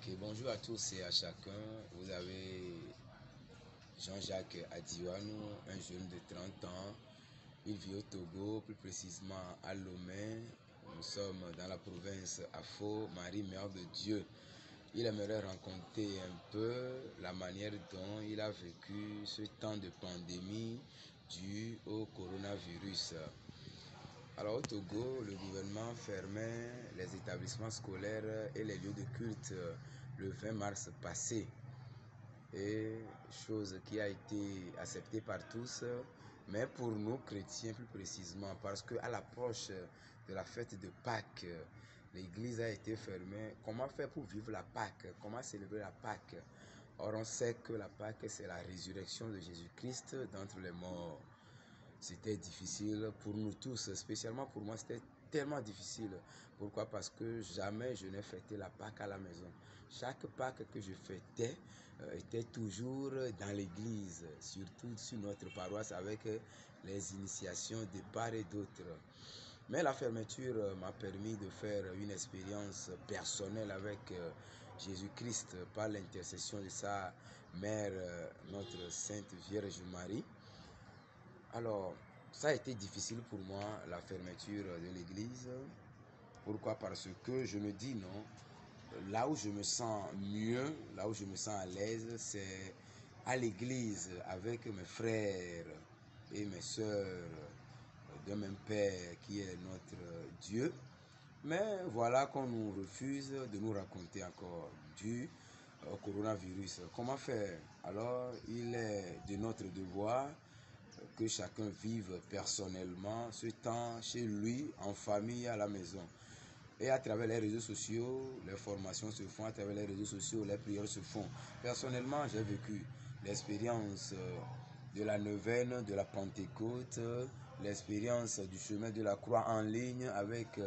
Ok, bonjour à tous et à chacun. Vous avez Jean-Jacques Adiouanou, un jeune de 30 ans. Il vit au Togo, plus précisément à Lomé. Nous sommes dans la province Afo, Marie, Mère de Dieu. Il aimerait raconter un peu la manière dont il a vécu ce temps de pandémie dû au coronavirus. Alors au Togo, le gouvernement fermait les établissements scolaires et les lieux de culte le 20 mars passé. Et chose qui a été acceptée par tous, mais pour nous chrétiens plus précisément, parce qu'à l'approche de la fête de Pâques, l'église a été fermée. Comment faire pour vivre la Pâques? Comment célébrer la Pâques? Or on sait que la Pâques c'est la résurrection de Jésus-Christ d'entre les morts. C'était difficile pour nous tous, spécialement pour moi, c'était tellement difficile. Pourquoi? Parce que jamais je n'ai fêté la Pâque à la maison. Chaque Pâque que je fêtais était toujours dans l'église, surtout sur notre paroisse avec les initiations de part et d'autre. Mais la fermeture m'a permis de faire une expérience personnelle avec Jésus-Christ par l'intercession de sa mère, notre Sainte Vierge Marie. Alors, ça a été difficile pour moi, la fermeture de l'église. Pourquoi? Parce que je me dis non, là où je me sens mieux, là où je me sens à l'aise, c'est à l'église avec mes frères et mes sœurs d'un même Père qui est notre Dieu. Mais voilà qu'on nous refuse de nous raconter encore dû au coronavirus. Comment faire? Alors, il est de notre devoir que chacun vive personnellement ce temps chez lui, en famille, à la maison. Et à travers les réseaux sociaux, les formations se font, à travers les réseaux sociaux, les prières se font. Personnellement, j'ai vécu l'expérience de la neuvaine, de la Pentecôte, l'expérience du chemin de la croix en ligne avec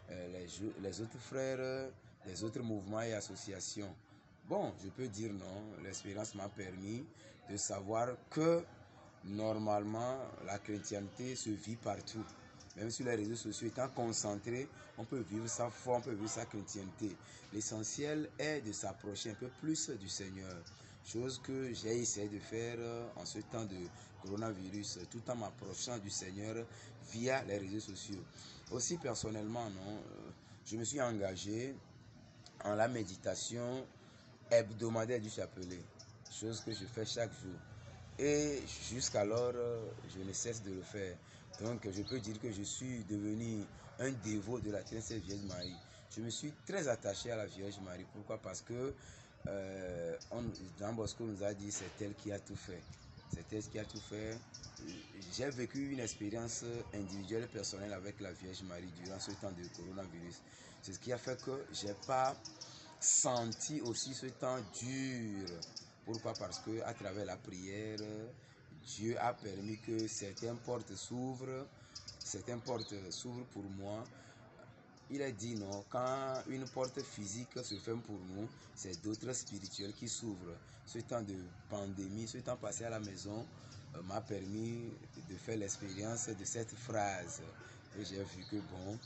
les autres frères, les autres mouvements et associations. Bon, je peux dire non, l'expérience m'a permis de savoir que normalement, la chrétienté se vit partout. Même sur les réseaux sociaux, étant concentré, on peut vivre sa foi, on peut vivre sa chrétienté. L'essentiel est de s'approcher un peu plus du Seigneur. Chose que j'ai essayé de faire en ce temps de coronavirus, tout en m'approchant du Seigneur via les réseaux sociaux. Aussi personnellement, non, je me suis engagé en la méditation hebdomadaire du chapelet. Chose que je fais chaque jour. Et jusqu'alors, je ne cesse de le faire. Donc, je peux dire que je suis devenu un dévot de la Très Sainte Vierge Marie. Je me suis très attaché à la Vierge Marie. Pourquoi? Parce que Jean Bosco nous a dit c'est elle qui a tout fait. C'est elle qui a tout fait. J'ai vécu une expérience individuelle, personnelle avec la Vierge Marie durant ce temps de coronavirus. C'est ce qui a fait que je n'ai pas senti aussi ce temps dur. Pourquoi? Parce que à travers la prière, Dieu a permis que certaines portes s'ouvrent pour moi. Il a dit non, quand une porte physique se ferme pour nous, c'est d'autres spirituels qui s'ouvrent. Ce temps de pandémie, ce temps passé à la maison m'a permis de faire l'expérience de cette phrase. Et j'ai vu que bon,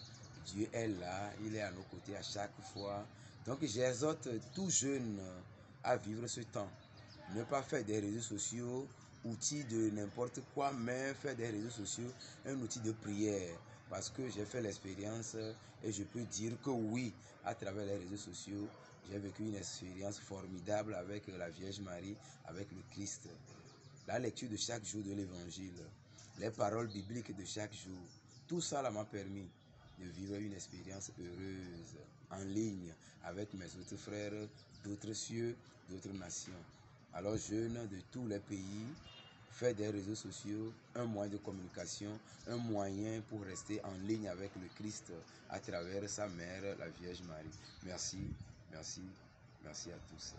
Dieu est là, il est à nos côtés à chaque fois. Donc j'exhorte tout jeune à vivre ce temps. Ne pas faire des réseaux sociaux outil de n'importe quoi, mais faire des réseaux sociaux un outil de prière. Parce que j'ai fait l'expérience et je peux dire que oui, à travers les réseaux sociaux, j'ai vécu une expérience formidable avec la Vierge Marie, avec le Christ. La lecture de chaque jour de l'évangile, les paroles bibliques de chaque jour, tout ça m'a permis de vivre une expérience heureuse en ligne avec mes autres frères d'autres cieux, d'autres nations. Alors jeunes de tous les pays, faites des réseaux sociaux un moyen de communication, un moyen pour rester en ligne avec le Christ à travers sa mère, la Vierge Marie. Merci, merci, merci à tous.